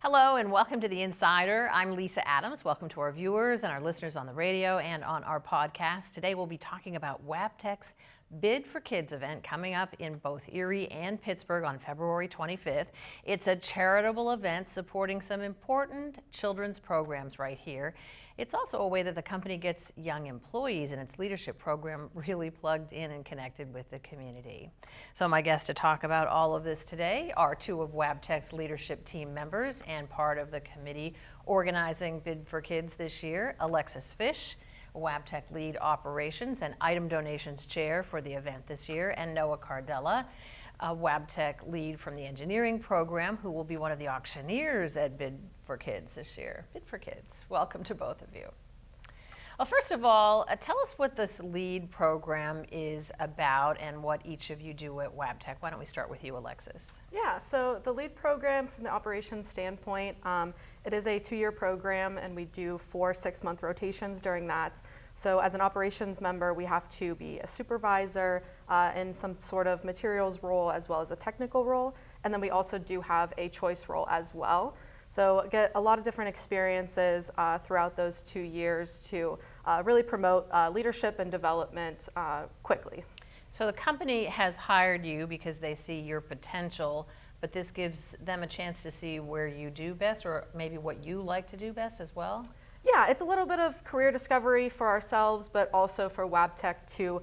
Hello and welcome to The Insider. I'm Lisa Adams. Welcome to our viewers and our listeners on the radio and on our podcast. Today we'll be talking about Wabtec's Bid for Kids event coming up in both Erie and Pittsburgh on February 25th. It's a charitable event supporting some important children's programs right here. It's also a way that the company gets young employees in its leadership program really plugged in and connected with the community. So my guests to talk about all of this today are two of Wabtec's leadership team members and part of the committee organizing Bid for Kids this year, Alexis Fish, Wabtec lead operations and item donations chair for the event this year, and Noah Cardella, a Wabtec lead from the engineering program, who will be one of the auctioneers at Bid for Kids this year. Bid for Kids, welcome to both of you. Well, first of all, tell us what this lead program is about and what each of you do at Wabtec. Why don't we start with you, Alexis? Yeah, so the lead program from the operations standpoint, it is a 2-year program and we do 4 6-month rotations during that. So as an operations member, we have to be a supervisor in some sort of materials role as well as a technical role. And then we also do have a choice role as well. So get a lot of different experiences throughout those 2 years to really promote leadership and development quickly. So the company has hired you because they see your potential, but this gives them a chance to see where you do best or maybe what you like to do best as well? Yeah, it's a little bit of career discovery for ourselves, but also for Wabtec to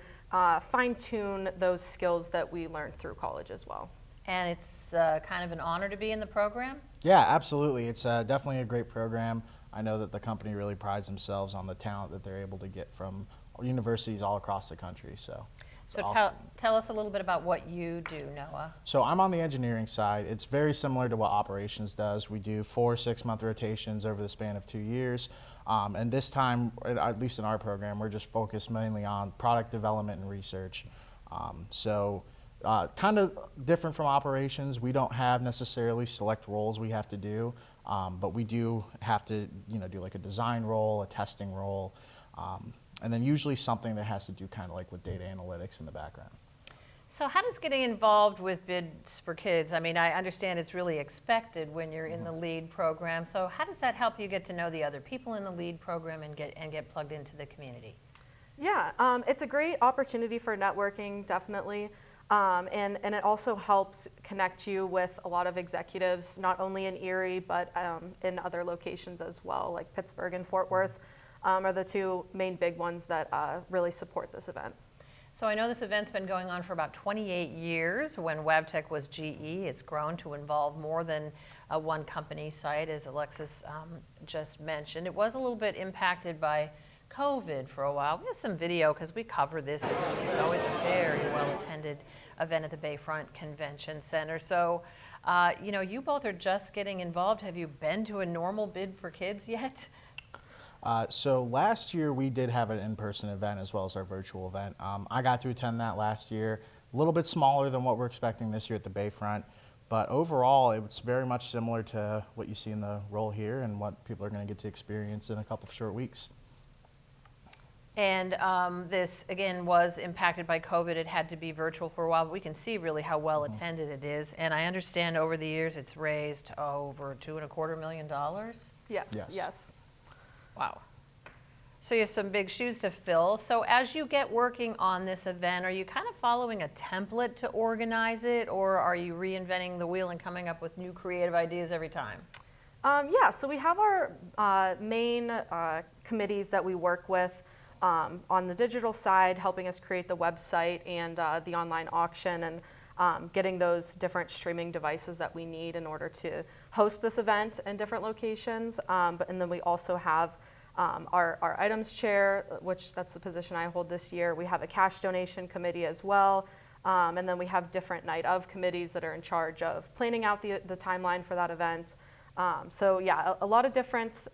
fine-tune those skills that we learned through college as well. And it's kind of an honor to be in the program? Yeah, absolutely. It's definitely a great program. I know that the company really prides themselves on the talent that they're able to get from universities all across the country. So awesome. Tell us a little bit about what you do, Noah. So I'm on the engineering side. It's very similar to what operations does. We do 4 6-month rotations over the span of 2 years. And this time, at least in our program, we're just focused mainly on product development and research. Kind of different from operations. We don't have necessarily select roles we have to do, but we do have to, do like a design role, a testing role, and then usually something that has to do kind of like with data analytics in the background. So how does getting involved with Bids for Kids, I mean, I understand it's really expected when you're in the lead program, so how does that help you get to know the other people in the lead program and get plugged into the community? Yeah, it's a great opportunity for networking, definitely. And it also helps connect you with a lot of executives, not only in Erie, but in other locations as well, like Pittsburgh and Fort Worth are the 2 main big ones that really support this event. So I know this event's been going on for about 28 years. When Wabtec was GE, it's grown to involve more than one company site, as Alexis just mentioned. It was a little bit impacted by COVID for a while. We have some video because we cover this. It's always a very well-attended event at the Bayfront Convention Center. So, you both are just getting involved. Have you been to a normal Bid for Kids yet? So last year we did have an in-person event as well as our virtual event. I got to attend that last year. A little bit smaller than what we're expecting this year at the Bayfront. But overall, it was very much similar to what you see in the role here and what people are going to get to experience in a couple of short weeks. And this, again, was impacted by COVID. It had to be virtual for a while, but we can see really how well attended it is. And I understand over the years it's raised over $2.25 million. Yes. Wow. So you have some big shoes to fill. So as you get working on this event, are you kind of following a template to organize it, or are you reinventing the wheel and coming up with new creative ideas every time? Yeah, so we have our main committees that we work with on the digital side, helping us create the website and the online auction and getting those different streaming devices that we need in order to host this event in different locations. And then we also have our items chair, which that's the position I hold this year. We have a cash donation committee as well. And then we have different night of committees that are in charge of planning out the timeline for that event. So yeah, a lot of different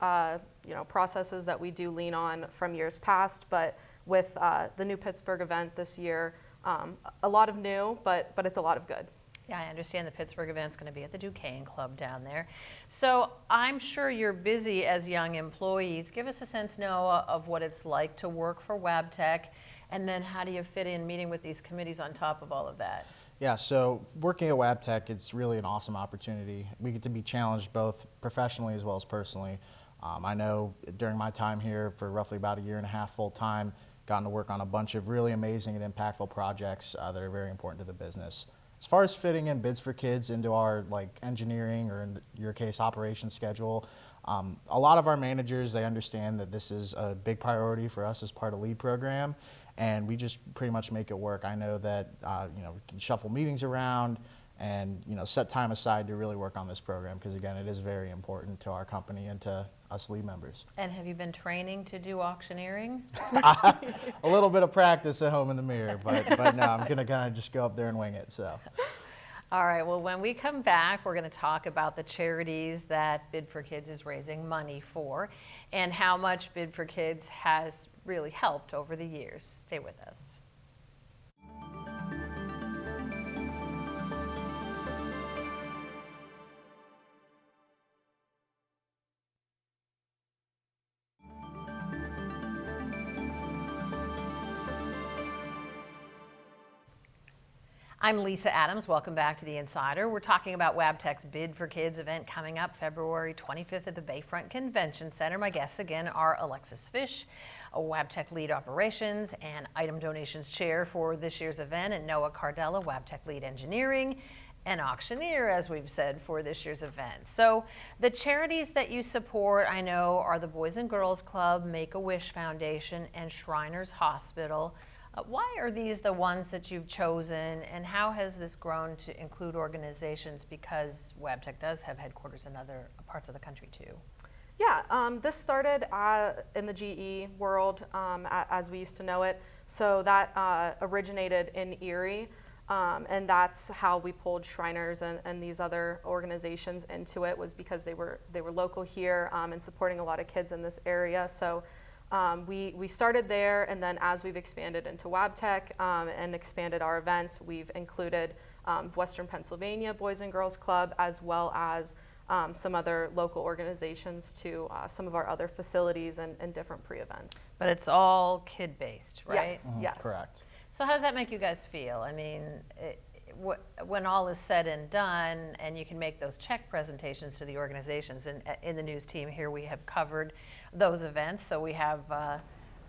processes that we do lean on from years past, but with the new Pittsburgh event this year, a lot of new, but it's a lot of good. Yeah, I understand the Pittsburgh event's going to be at the Duquesne Club down there. So I'm sure you're busy as young employees. Give us a sense, Noah, of what it's like to work for Wabtec, and then how do you fit in meeting with these committees on top of all of that? Yeah, so working at Wabtec, it's really an awesome opportunity. We get to be challenged both professionally as well as personally. I know during my time here for roughly about a year and a half full time, gotten to work on a bunch of really amazing and impactful projects that are very important to the business. As far as fitting in bids for kids into our engineering or in your case operations schedule, a lot of our managers, they understand that this is a big priority for us as part of LEAD program, and we just pretty much make it work. I know that we can shuffle meetings around and set time aside to really work on this program because again, it is very important to our company and to us LEAD members. And have you been training to do auctioneering? A little bit of practice at home in the mirror, but no, I'm gonna kind of just go up there and wing it. So. All right, well, when we come back, we're going to talk about the charities that Bid for Kids is raising money for and how much Bid for Kids has really helped over the years. Stay with us. I'm Lisa Adams. Welcome back to The Insider. We're talking about Wabtec's Bid for Kids event coming up February 25th at the Bayfront Convention Center. My guests again are Alexis Fish, a Wabtec Lead Operations and Item Donations Chair for this year's event, and Noah Cardella, Wabtec Lead Engineering and Auctioneer, as we've said, for this year's event. So the charities that you support, I know, are the Boys and Girls Club, Make-A-Wish Foundation, and Shriners Hospital. Why are these the ones that you've chosen, and how has this grown to include organizations, because Wabtec does have headquarters in other parts of the country too? Yeah, this started in the GE world as we used to know it. So that originated in Erie, and that's how we pulled Shriners and these other organizations into it, was because they were local here and supporting a lot of kids in this area. So we started there, and then as we've expanded into Wabtec and expanded our event, we've included Western Pennsylvania Boys and Girls Club, as well as some other local organizations to some of our other facilities and different pre-events. But it's all kid-based, right? Yes, yes. Correct. So how does that make you guys feel? I mean, when all is said and done, and you can make those check presentations to the organizations, and in the news team here we have covered those events, so we have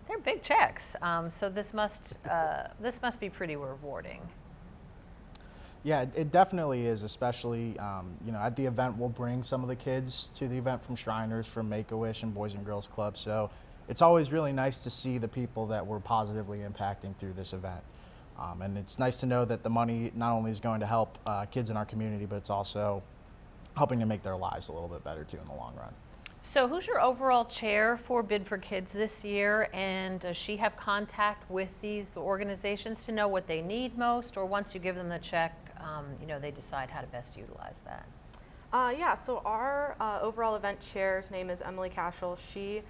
they're big checks. So this must be pretty rewarding. Yeah, it definitely is, especially at the event we'll bring some of the kids to the event from Shriners, from Make-A-Wish and Boys and Girls Club. So it's always really nice to see the people that we're positively impacting through this event. And it's nice to know that the money not only is going to help kids in our community, but it's also helping to make their lives a little bit better too in the long run. So who's your overall chair for Bid for Kids this year, and does she have contact with these organizations to know what they need most, or once you give them the check, they decide how to best utilize that? Yeah, so our overall event chair's name is Emily Cashel. She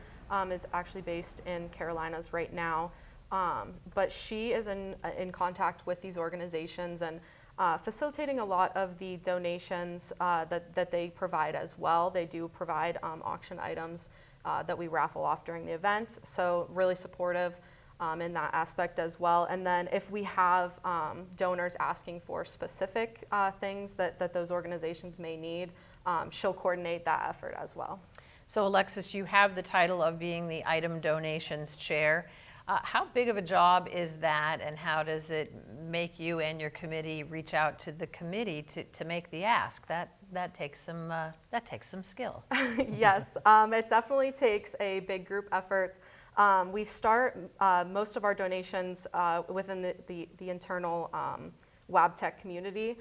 is actually based in Carolinas right now, but she is in contact with these organizations and facilitating a lot of the donations that they provide as well. They do provide auction items that we raffle off during the event, so really supportive in that aspect as well. And then if we have donors asking for specific things that those organizations may need, she'll coordinate that effort as well. So Alexis, you have the title of being the Item Donations Chair. How big of a job is that, and how does it make you and your committee reach out to the committee to make the ask? That takes some skill. Yes, it definitely takes a big group effort. We start most of our donations within the internal Wabtec community.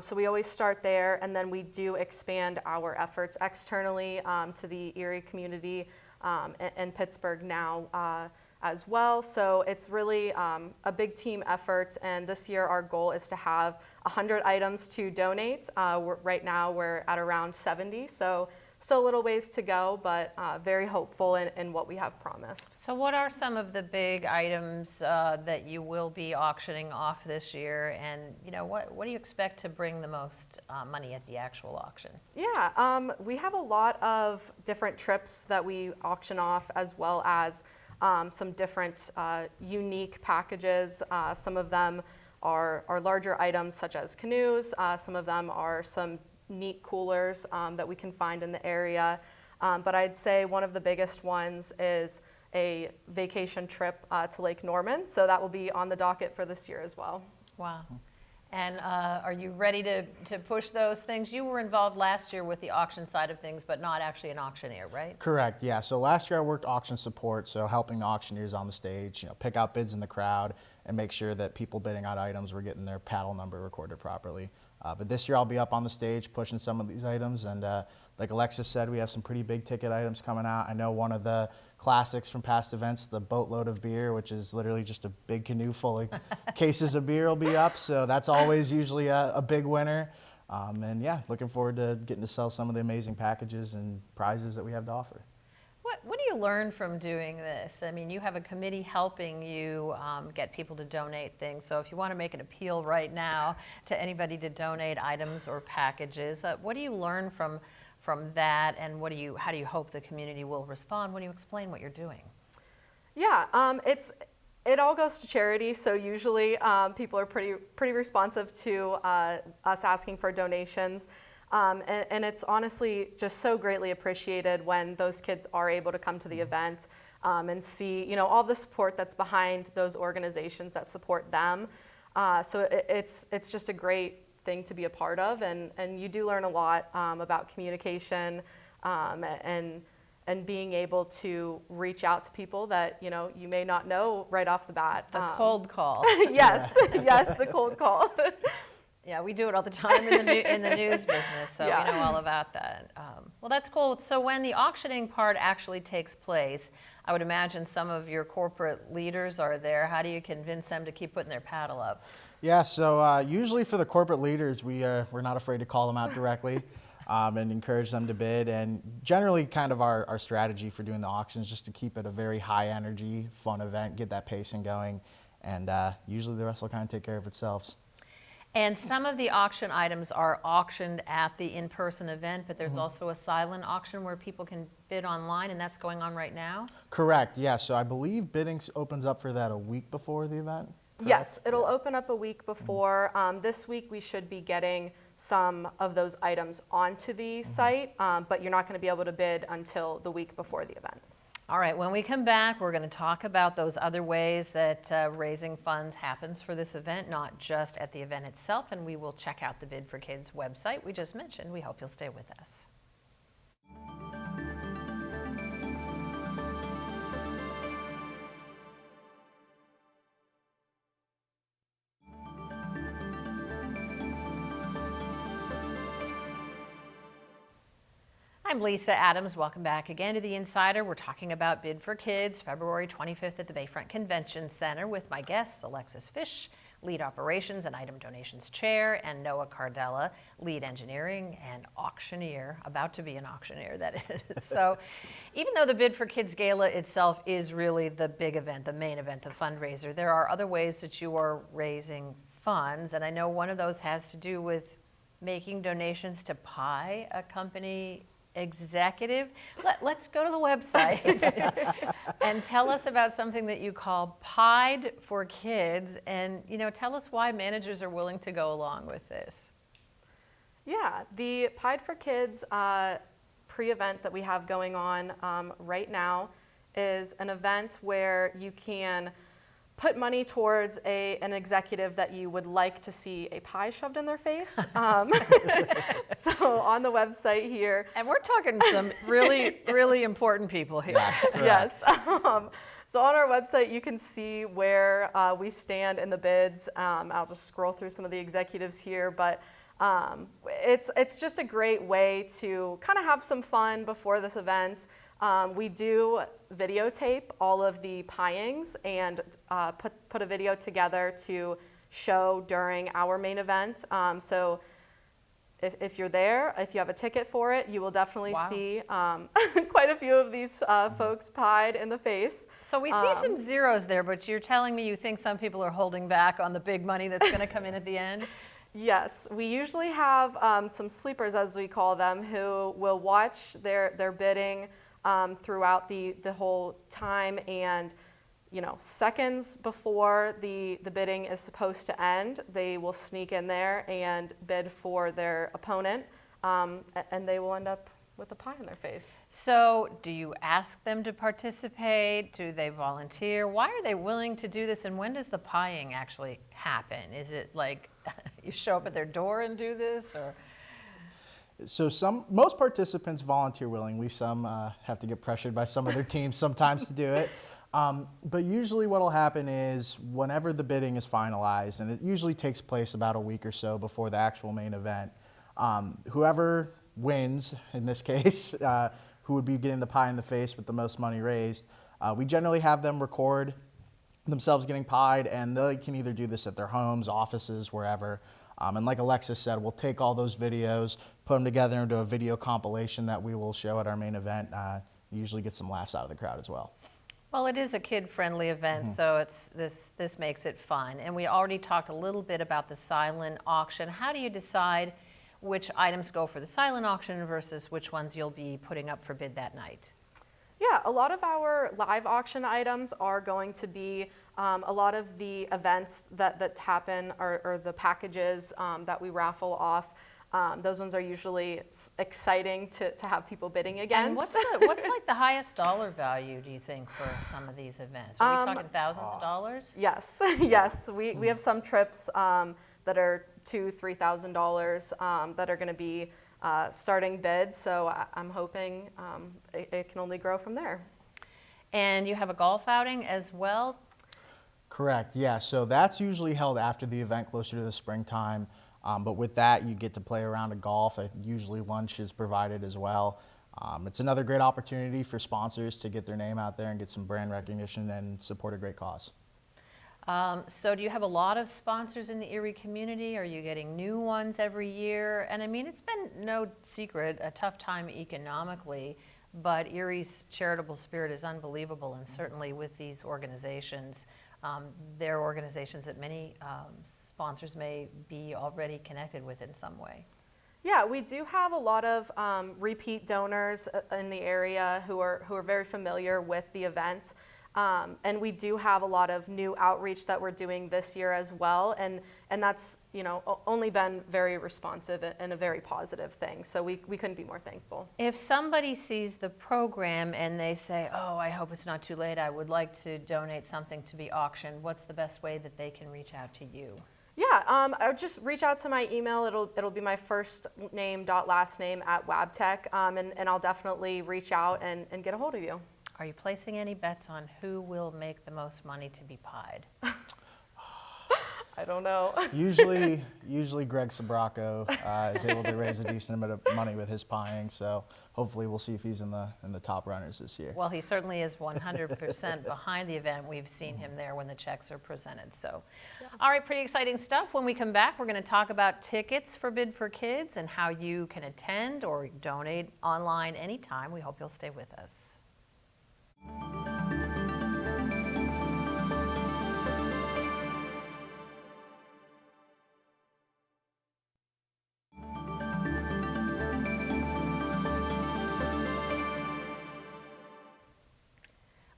So we always start there, and then we do expand our efforts externally to the Erie community and Pittsburgh now as well. So it's really a big team effort, and this year our goal is to have 100 items to donate. Right now we're at around 70, so still a little ways to go, but very hopeful in what we have promised. So what are some of the big items that you will be auctioning off this year, and what do you expect to bring the most money at the actual auction? Yeah, we have a lot of different trips that we auction off, as well as some different unique packages. Some of them our larger items such as canoes. Some of them are some neat coolers that we can find in the area. But I'd say one of the biggest ones is a vacation trip to Lake Norman. So that will be on the docket for this year as well. Wow. And are you ready to push those things? You were involved last year with the auction side of things, but not actually an auctioneer, right? Correct, yeah. So last year I worked auction support, so helping the auctioneers on the stage, pick out bids in the crowd and make sure that people bidding on items were getting their paddle number recorded properly. But this year I'll be up on the stage pushing some of these items, and like Alexis said, we have some pretty big ticket items coming out. I know one of the classics from past events, the boatload of beer, which is literally just a big canoe full of cases of beer, will be up. So that's always usually a big winner. And yeah, looking forward to getting to sell some of the amazing packages and prizes that we have to offer. What do you learn from doing this? I mean, you have a committee helping you get people to donate things. So if you want to make an appeal right now to anybody to donate items or packages, what do you learn from that, and how do you hope the community will respond when you explain what you're doing? Yeah, it all goes to charity, so usually people are pretty responsive to us asking for donations, and it's honestly just so greatly appreciated when those kids are able to come to the event and see all the support that's behind those organizations that support them. So it's just a great thing to be a part of, and you do learn a lot about communication and being able to reach out to people that you may not know right off the bat. The cold call. Yes, yes, the cold call. Yeah, we do it all the time in the news business, so Yeah. we know all about that. Well, that's cool. So when the auctioning part actually takes place, I would imagine some of your corporate leaders are there. How do you convince them to keep putting their paddle up? Yeah, so usually for the corporate leaders, we're not afraid to call them out directly and encourage them to bid. And generally kind of our strategy for doing the auctions is just to keep it a very high energy, fun event, get that pacing going, and usually the rest will kind of take care of itself. And some of the auction items are auctioned at the in-person event, but there's also a silent auction where people can bid online, and that's going on right now? Correct, yeah. So I believe bidding opens up for that a week before the event? Correct? Yes, it'll open up a week before. This week we should be getting some of those items onto the site, but you're not going to be able to bid until the week before the event. All right, when we come back, we're going to talk about those other ways that raising funds happens for this event, not just at the event itself, and we will check out the Bid for Kids website we just mentioned. We hope you'll stay with us. I'm Lisa Adams. Welcome back again to The Insider. We're talking about Bid for Kids, February 25th at the Bayfront Convention Center with my guests, Alexis Fish, Lead Operations and Item Donations Chair, and Noah Cardella, Lead Engineering and Auctioneer, about to be an auctioneer, that is. So even though the Bid for Kids Gala itself is really the big event, the main event, the fundraiser, there are other ways that you are raising funds, and I know one of those has to do with making donations to Pi, a company executive. Let's go to the website and tell us about something that you call Pied for Kids, and tell us why managers are willing to go along with this. Yeah, the Pied for Kids pre-event that we have going on right now is an event where you can put money towards an executive that you would like to see a pie shoved in their face. So on the website here. And we're talking some really, really important people here. Yes, Yes. So on our website, you can see where we stand in the bids. I'll just scroll through some of the executives here, but it's just a great way to kind of have some fun before this event. We do videotape all of the pieings and put a video together to show during our main event. So if you're there, if you have a ticket for it, you will definitely see quite a few of these folks pied in the face. So we see some zeros there, but you're telling me you think some people are holding back on the big money that's going to come in at the end? Yes, we usually have some sleepers, as we call them, who will watch their bidding throughout the whole time and seconds before the bidding is supposed to end, they will sneak in there and bid for their opponent, and they will end up with a pie in their face. So do you ask them to participate? Do they volunteer? Why are they willing to do this? And when does the pieing actually happen? Is it like you show up at their door and do this, or? So most participants volunteer willingly. Some have to get pressured by some of their teams sometimes to do it. But usually what will happen is whenever the bidding is finalized, and it usually takes place about a week or so before the actual main event, whoever wins, in this case, who would be getting the pie in the face with the most money raised, we generally have them record themselves getting pied, and they can either do this at their homes, offices, wherever. And like Alexis said, we'll take all those videos, put them together into a video compilation that we will show at our main event. Usually get some laughs out of the crowd as well. Well, it is a kid-friendly event, so this makes it fun. And we already talked a little bit about the silent auction. How do you decide which items go for the silent auction versus which ones you'll be putting up for bid that night? Yeah, a lot of our live auction items are going to be a lot of the events that happen, or the packages that we raffle off. Those ones are usually exciting to have people bidding against. And what's like the highest dollar value, do you think, for some of these events? Are we talking thousands of dollars? Yes, yes. We have some trips that are $2,000-$3,000 that are going to be starting bids. So I'm hoping it can only grow from there. And you have a golf outing as well? Correct, yeah. So that's usually held after the event, closer to the springtime. But with that, you get to play a round of golf. Usually lunch is provided as well. It's another great opportunity for sponsors to get their name out there and get some brand recognition and support a great cause. So do you have a lot of sponsors in the Erie community? Are you getting new ones every year? And I mean, it's been no secret, a tough time economically, but Erie's charitable spirit is unbelievable, and certainly with these organizations, they're organizations that many sponsors may be already connected with in some way. Yeah, we do have a lot of repeat donors in the area who are very familiar with the event. And we do have a lot of new outreach that we're doing this year as well, and that's only been very responsive and a very positive thing. So we couldn't be more thankful. If somebody sees the program and they say, "Oh, I hope it's not too late, I would like to donate something to be auctioned," what's the best way that they can reach out to you? Yeah, I'll just reach out to my email. It'll be my first name dot last name at Wabtec, and I'll definitely reach out and get a hold of you. Are you placing any bets on who will make the most money to be pied? I don't know. Usually Greg Sabraco is able to raise a decent amount of money with his pieing, so hopefully we'll see if he's in the top runners this year. Well, he certainly is 100% behind the event. We've seen him there when the checks are presented. So, all right, pretty exciting stuff. When we come back, we're going to talk about tickets for Bid for Kids and how you can attend or donate online anytime. We hope you'll stay with us.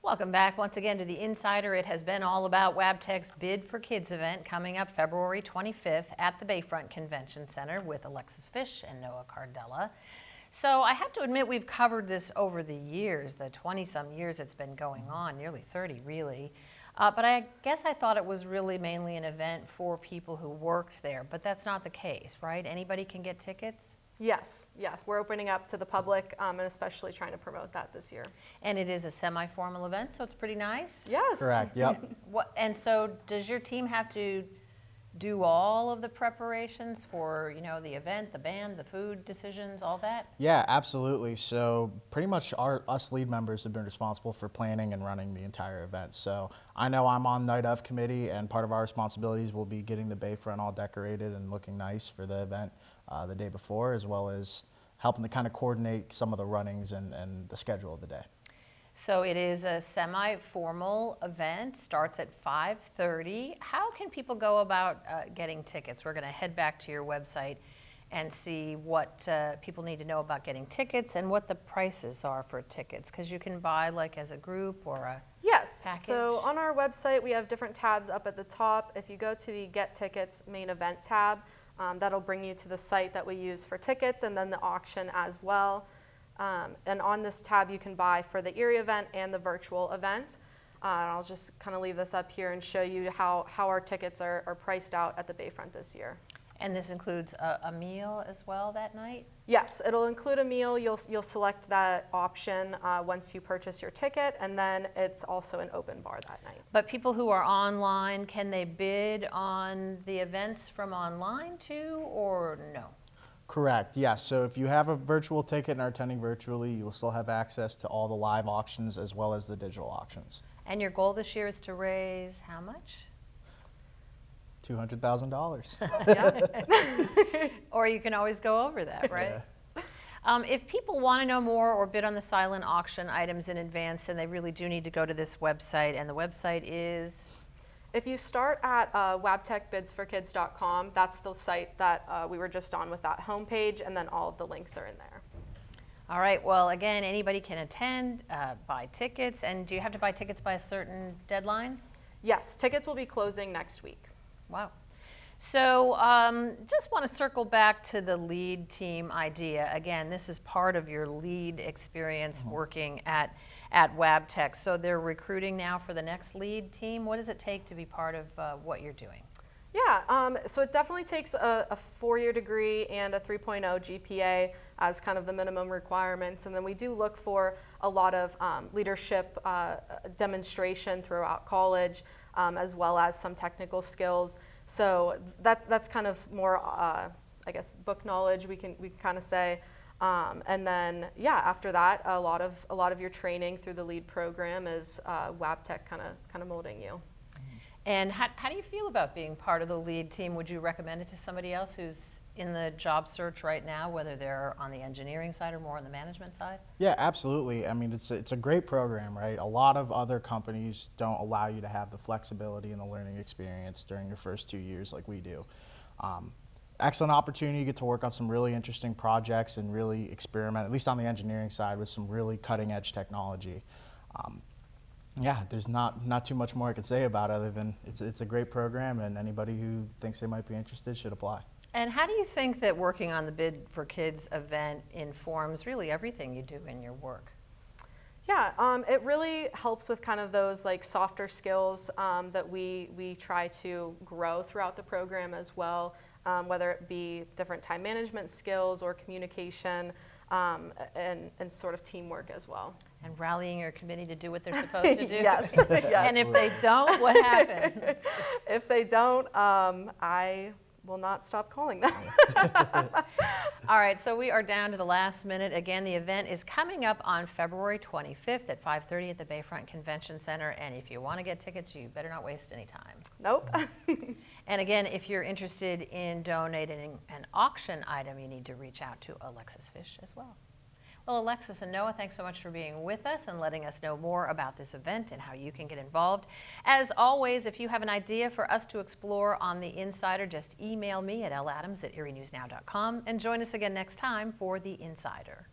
Welcome back once again to The Insider. It has been all about Wabtec's Bid for Kids event coming up February 25th at the Bayfront Convention Center with Alexis Fish and Noah Cardella. So I have to admit we've covered this over the years, the 20-some years it's been going on, nearly 30 really. But I guess I thought it was really mainly an event for people who worked there, but that's not the case, right? Anybody can get tickets? Yes, we're opening up to the public, and especially trying to promote that this year. And it is a semi-formal event, so it's pretty nice? Yes. Correct, yep. And so does your team have to do all of the preparations for, the event, the band, the food decisions, all that? Yeah, absolutely. So pretty much us lead members have been responsible for planning and running the entire event. So I know I'm on night of committee, and part of our responsibilities will be getting the Bayfront all decorated and looking nice for the event the day before, as well as helping to kind of coordinate some of the runnings and the schedule of the day. So it is a semi-formal event, starts at 5:30. How can people go about getting tickets? We're going to head back to your website and see what people need to know about getting tickets and what the prices are for tickets, because you can buy like as a group or a... Yeah, Yes. package? So on our website, we have different tabs up at the top. If you go to the Get Tickets main event tab, that'll bring you to the site that we use for tickets and then the auction as well. And on this tab, you can buy for the Erie event and the virtual event. And I'll just kind of leave this up here and show you how our tickets are priced out at the Bayfront this year. And this includes a meal as well that night? Yes, it'll include a meal. You'll select that option once you purchase your ticket, and then it's also an open bar that night. But people who are online, can they bid on the events from online too, or no? Correct, yes. So if you have a virtual ticket and are attending virtually, you will still have access to all the live auctions as well as the digital auctions. And your goal this year is to raise how much? $200,000. Yeah. Or you can always go over that, right? Yeah. If people want to know more or bid on the silent auction items in advance, then they really do need to go to this website, and the website is? If you start at wabtecbidsforkids.com, that's the site that we were just on with that homepage, and then all of the links are in there. All right, well, again, anybody can attend, buy tickets, and do you have to buy tickets by a certain deadline? Yes, tickets will be closing next week. Wow. So just want to circle back to the lead team idea. Again, this is part of your lead experience working at Wabtec. So they're recruiting now for the next lead team. What does it take to be part of what you're doing? Yeah, so it definitely takes a 4-year degree and a 3.0 GPA as kind of the minimum requirements. And then we do look for a lot of leadership demonstration throughout college, as well as some technical skills. So that's kind of more, I guess, book knowledge, we can kind of say. And then, yeah, after that, a lot of your training through the LEAD program is Wabtec kind of molding you. And how do you feel about being part of the lead team? Would you recommend it to somebody else who's in the job search right now, whether they're on the engineering side or more on the management side? Yeah, absolutely. I mean, it's a great program, right? A lot of other companies don't allow you to have the flexibility and the learning experience during your first 2 years like we do. Excellent opportunity. You get to work on some really interesting projects and really experiment, at least on the engineering side, with some really cutting edge technology. Yeah, there's not too much more I can say about it other than it's a great program, and anybody who thinks they might be interested should apply. And how do you think that working on the Bid for Kids event informs really everything you do in your work? Yeah, it really helps with kind of those like softer skills that we try to grow throughout the program as well, whether it be different time management skills or communication and sort of teamwork as well. And rallying your committee to do what they're supposed to do? Yes, yes. And if they don't, what happens? If they don't, I will not stop calling them. All right, so we are down to the last minute. Again, the event is coming up on February 25th at 5:30 at the Bayfront Convention Center. And if you want to get tickets, you better not waste any time. Nope. And again, if you're interested in donating an auction item, you need to reach out to Alexis Fish as well. Well, Alexis and Noah, thanks so much for being with us and letting us know more about this event and how you can get involved. As always, if you have an idea for us to explore on The Insider, just email me at ladams@erienewsnow.com and join us again next time for The Insider.